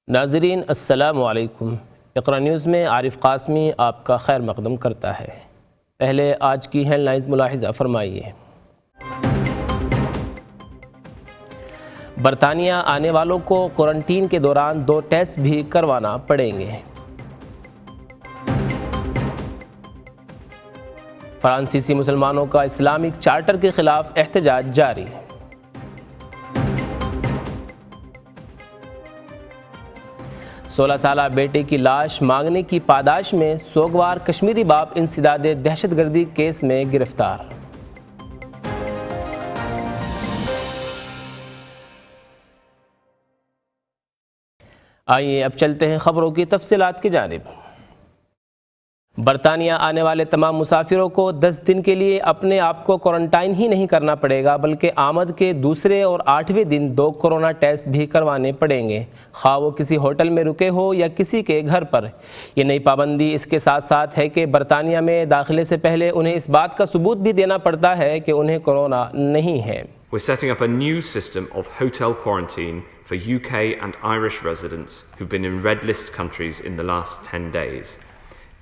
ناظرین السلام علیکم۔ اقرا نیوز میں عارف قاسمی آپ کا خیر مقدم کرتا ہے۔ پہلے آج کی ہیڈ لائنز ملاحظہ فرمائیے۔ برطانیہ آنے والوں کو کوارنٹین کے دوران 2 ٹیسٹ بھی کروانا پڑیں گے۔ فرانسیسی مسلمانوں کا اسلامک چارٹر کے خلاف احتجاج جاری۔ 16 سالہ بیٹے کی لاش مانگنے کی پاداش میں سوگوار کشمیری باپ انسداد دہشت گردی کیس میں گرفتار۔ آئیے اب چلتے ہیں خبروں کی تفصیلات کی جانب۔ برطانیہ آنے والے تمام مسافروں کو 10 دن کے لیے اپنے آپ کو کوارنٹائن ہی نہیں کرنا پڑے گا، بلکہ آمد کے دوسرے اور 8ویں دن 2 کورونا ٹیسٹ بھی کروانے پڑیں گے، خواہ وہ کسی ہوٹل میں رکے ہو یا کسی کے گھر پر۔ یہ نئی پابندی اس کے ساتھ ساتھ ہے کہ برطانیہ میں داخلے سے پہلے انہیں اس بات کا ثبوت بھی دینا پڑتا ہے کہ انہیں کورونا نہیں ہے۔ We're setting up a new system of hotel quarantine for UK and Irish residents who've been in red list countries in the last 10 days.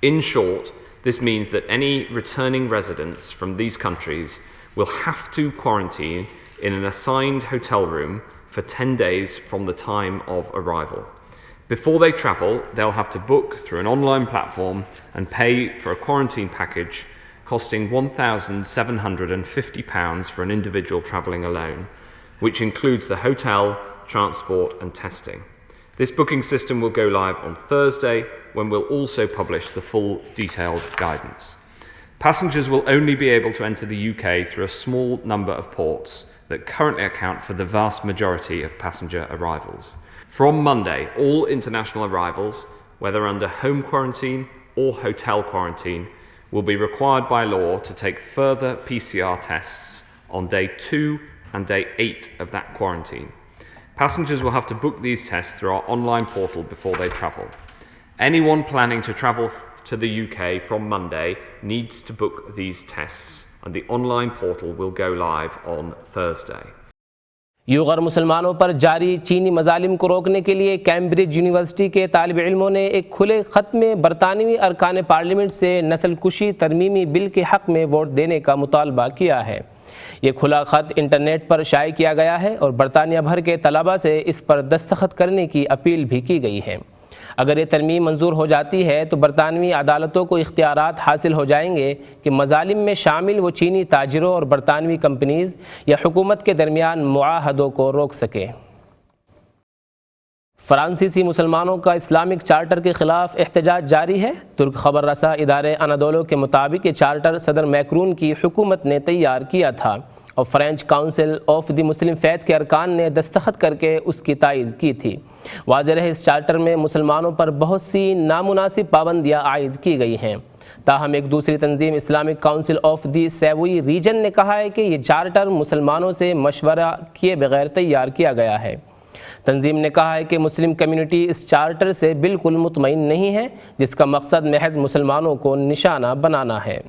In short, this means that any returning residents from these countries will have to quarantine in an assigned hotel room for 10 days from the time of arrival. Before they travel, they'll have to book through an online platform and pay for a quarantine package costing £1,750 for an individual travelling alone, which includes the hotel, transport and testing. This booking system will go live on Thursday, when we'll also publish the full detailed guidance. Passengers will only be able to enter the UK through a small number of ports that currently account for the vast majority of passenger arrivals. From Monday, all international arrivals, whether under home quarantine or hotel quarantine, will be required by law to take further PCR tests on day 2 and day 8 of that quarantine. Passengers will have to book these tests through our online portal before they travel. Anyone planning to travel to the UK from Monday needs to book these tests, and the online portal will go live on Thursday. غیر مسلمانوں پر جاری چینی مظالم کو روکنے کے لیے Cambridge university کے طالب علموں نے ایک کھلے خط میں برطانوی ارکان پارلیمنٹ سے نسل کشی ترمیمی بل کے حق میں ووٹ دینے کا مطالبہ کیا ہے۔ یہ کھلا خط انٹرنیٹ پر شائع کیا گیا ہے اور برطانیہ بھر کے طلباء سے اس پر دستخط کرنے کی اپیل بھی کی گئی ہے۔ اگر یہ ترمیم منظور ہو جاتی ہے تو برطانوی عدالتوں کو اختیارات حاصل ہو جائیں گے کہ مظالم میں شامل وہ چینی تاجروں اور برطانوی کمپنیز یا حکومت کے درمیان معاہدوں کو روک سکیں۔ فرانسیسی مسلمانوں کا اسلامک چارٹر کے خلاف احتجاج جاری ہے۔ ترک خبر رساں ادارے انادولو کے مطابق یہ چارٹر صدر میکرون کی حکومت نے تیار کیا تھا اور French council of the Muslim faith کے ارکان نے دستخط کر کے اس کی تائید کی تھی۔ واضح رہے اس چارٹر میں مسلمانوں پر بہت سی نامناسب پابندیاں عائد کی گئی ہیں، تاہم ایک دوسری تنظیم اسلامک کاؤنسل آف دی سیوئی ریجن نے کہا ہے کہ یہ چارٹر مسلمانوں سے مشورہ کیے بغیر تیار کیا گیا ہے۔ تنظیم نے کہا ہے کہ مسلم کمیونٹی اس چارٹر سے بالکل مطمئن نہیں ہے، جس کا مقصد محض مسلمانوں کو نشانہ بنانا ہے۔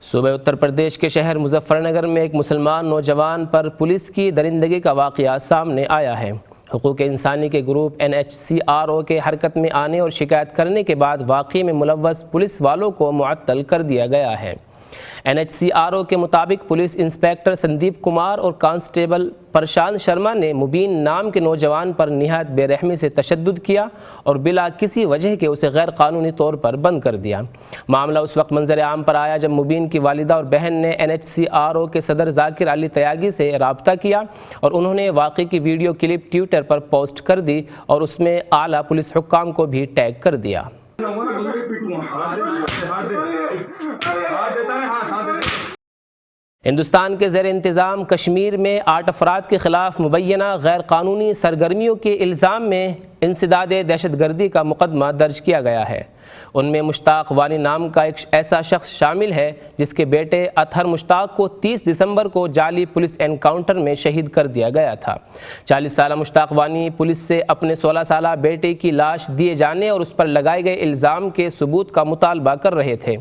صوبہ اتر پردیش کے شہر مظفر نگر میں ایک مسلمان نوجوان پر پولیس کی درندگی کا واقعہ سامنے آیا ہے۔ حقوق انسانی کے گروپ NHCRO کے حرکت میں آنے اور شکایت کرنے کے بعد واقعے میں ملوث پولیس والوں کو معطل کر دیا گیا ہے۔ NHCRO کے مطابق پولیس انسپیکٹر سندیپ کمار اور کانسٹیبل پرشانت شرما نے مبین نام کے نوجوان پر نہایت بے رحمی سے تشدد کیا اور بلا کسی وجہ کے اسے غیر قانونی طور پر بند کر دیا۔ معاملہ اس وقت منظر عام پر آیا جب مبین کی والدہ اور بہن نے NHCRO کے صدر ذاکر علی تیاگی سے رابطہ کیا اور انہوں نے واقعے کی ویڈیو کلپ ٹویٹر پر پوسٹ کر دی اور اس میں اعلیٰ پولیس حکام کو بھی ٹیگ کر دیا۔ ہندوستان کے زیر انتظام کشمیر میں 8 افراد کے خلاف مبینہ غیر قانونی سرگرمیوں کے الزام میں انسداد دہشت گردی کا مقدمہ درج کیا گیا ہے۔ ان میں مشتاق وانی نام کا ایک ایسا شخص شامل ہے جس کے بیٹے اطہر مشتاق کو 30 دسمبر کو جعلی پولیس انکاؤنٹر میں شہید کر دیا گیا تھا۔ 40 سالہ مشتاق وانی پولیس سے اپنے 16 سالہ بیٹے کی لاش دیے جانے اور اس پر لگائے گئے الزام کے ثبوت کا مطالبہ کر رہے تھے۔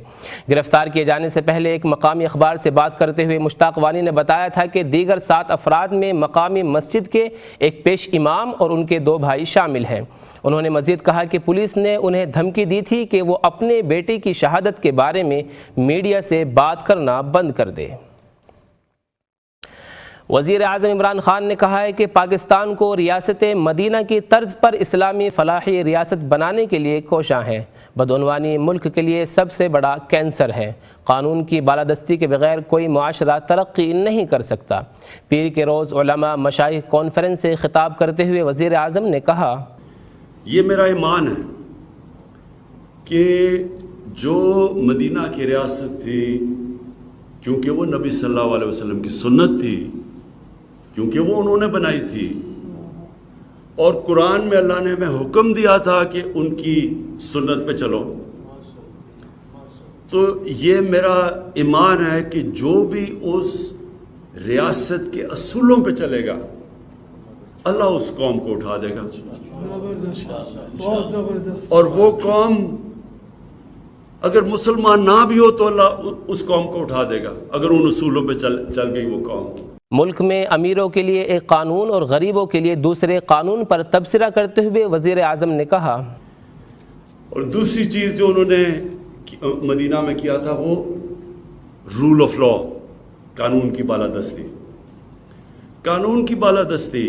گرفتار کیے جانے سے پہلے ایک مقامی اخبار سے بات کرتے ہوئے مشتاق وانی نے بتایا تھا کہ دیگر 7 افراد میں مقامی مسجد کے ایک پیش امام اور ان کے 2 بھائی شامل ہیں۔ انہوں نے مزید کہا کہ پولیس نے انہیں دھمکی دی تھی کہ وہ اپنے بیٹے کی شہادت کے بارے میں میڈیا سے بات کرنا بند کر دے۔ وزیر اعظم عمران خان نے کہا ہے کہ پاکستان کو ریاست مدینہ کی طرز پر اسلامی فلاحی ریاست بنانے کے لیے کوشاں ہے۔ بدعنوانی ملک کے لیے سب سے بڑا کینسر ہے۔ قانون کی بالادستی کے بغیر کوئی معاشرہ ترقی نہیں کر سکتا۔ پیر کے روز علماء مشائخ کانفرنس سے خطاب کرتے ہوئے وزیر اعظم نے کہا، یہ میرا ایمان ہے کہ جو مدینہ کی ریاست تھی، کیونکہ وہ نبی صلی اللہ علیہ وسلم کی سنت تھی، کیونکہ وہ انہوں نے بنائی تھی، اور قرآن میں اللہ نے ہمیں حکم دیا تھا کہ ان کی سنت پہ چلو، تو یہ میرا ایمان ہے کہ جو بھی اس ریاست کے اصولوں پہ چلے گا اللہ اس قوم کو اٹھا دے گا، اور وہ قوم اگر مسلمان نہ بھی ہو تو اللہ اس قوم کو اٹھا دے گا اگر ان اصولوں پہ چل گئی وہ قوم۔ ملک میں امیروں کے لیے ایک قانون اور غریبوں کے لیے دوسرے قانون پر تبصرہ کرتے ہوئے وزیر اعظم نے کہا، اور دوسری چیز جو انہوں نے مدینہ میں کیا تھا وہ رول آف لا، قانون کی بالادستی۔ قانون کی بالادستی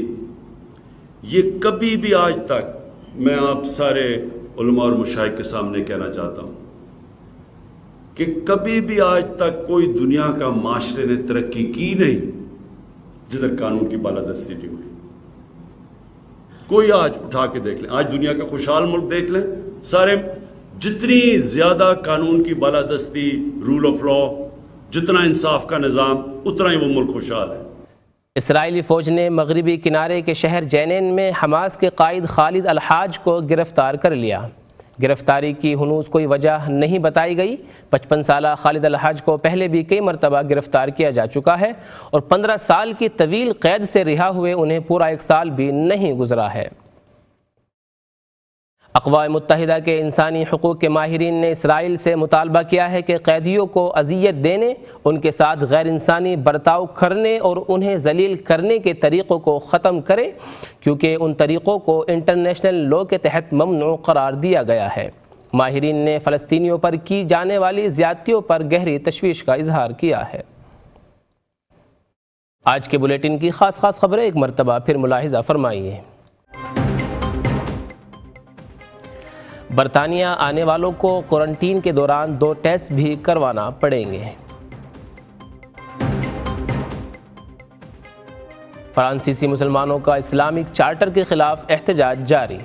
یہ کبھی بھی آج تک، میں آپ سارے علماء اور مشائخ کے سامنے کہنا چاہتا ہوں کہ کبھی بھی آج تک کوئی دنیا کا معاشرے نے ترقی کی نہیں جدھر قانون کی بالادستی نہیں ہوئی۔ کوئی آج اٹھا کے دیکھ لیں، آج دنیا کا خوشحال ملک دیکھ لیں، سارے جتنی زیادہ قانون کی بالادستی، رول آف لا، جتنا انصاف کا نظام، اتنا ہی وہ ملک خوشحال ہے۔ اسرائیلی فوج نے مغربی کنارے کے شہر جینین میں حماس کے قائد خالد الحاج کو گرفتار کر لیا۔ گرفتاری کی ہنوز کوئی وجہ نہیں بتائی گئی۔ 55 سالہ خالد الحاج کو پہلے بھی کئی مرتبہ گرفتار کیا جا چکا ہے اور 15 سال کی طویل قید سے رہا ہوئے انہیں پورا 1 سال بھی نہیں گزرا ہے۔ اقوام متحدہ کے انسانی حقوق کے ماہرین نے اسرائیل سے مطالبہ کیا ہے کہ قیدیوں کو اذیت دینے، ان کے ساتھ غیر انسانی برتاؤ کرنے اور انہیں ذلیل کرنے کے طریقوں کو ختم کرے، کیونکہ ان طریقوں کو انٹرنیشنل لاء کے تحت ممنوع قرار دیا گیا ہے۔ ماہرین نے فلسطینیوں پر کی جانے والی زیادتیوں پر گہری تشویش کا اظہار کیا ہے۔ آج کے بلیٹن کی خاص خبریں ایک مرتبہ پھر ملاحظہ فرمائیے۔ برطانیہ آنے والوں کو کوارنٹین کے دوران 2 ٹیسٹ بھی کروانا پڑیں گے۔ فرانسیسی مسلمانوں کا اسلامک چارٹر کے خلاف احتجاج جاری۔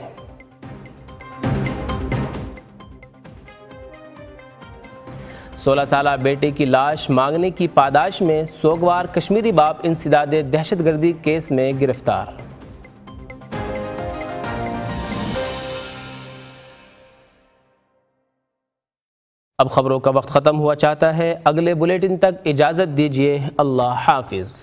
سولہ سالہ بیٹے کی لاش مانگنے کی پاداش میں سوگوار کشمیری باپ انسداد دہشت گردی کیس میں گرفتار۔ اب خبروں کا وقت ختم ہوا چاہتا ہے، اگلے بلیٹن تک اجازت دیجیے۔ اللہ حافظ۔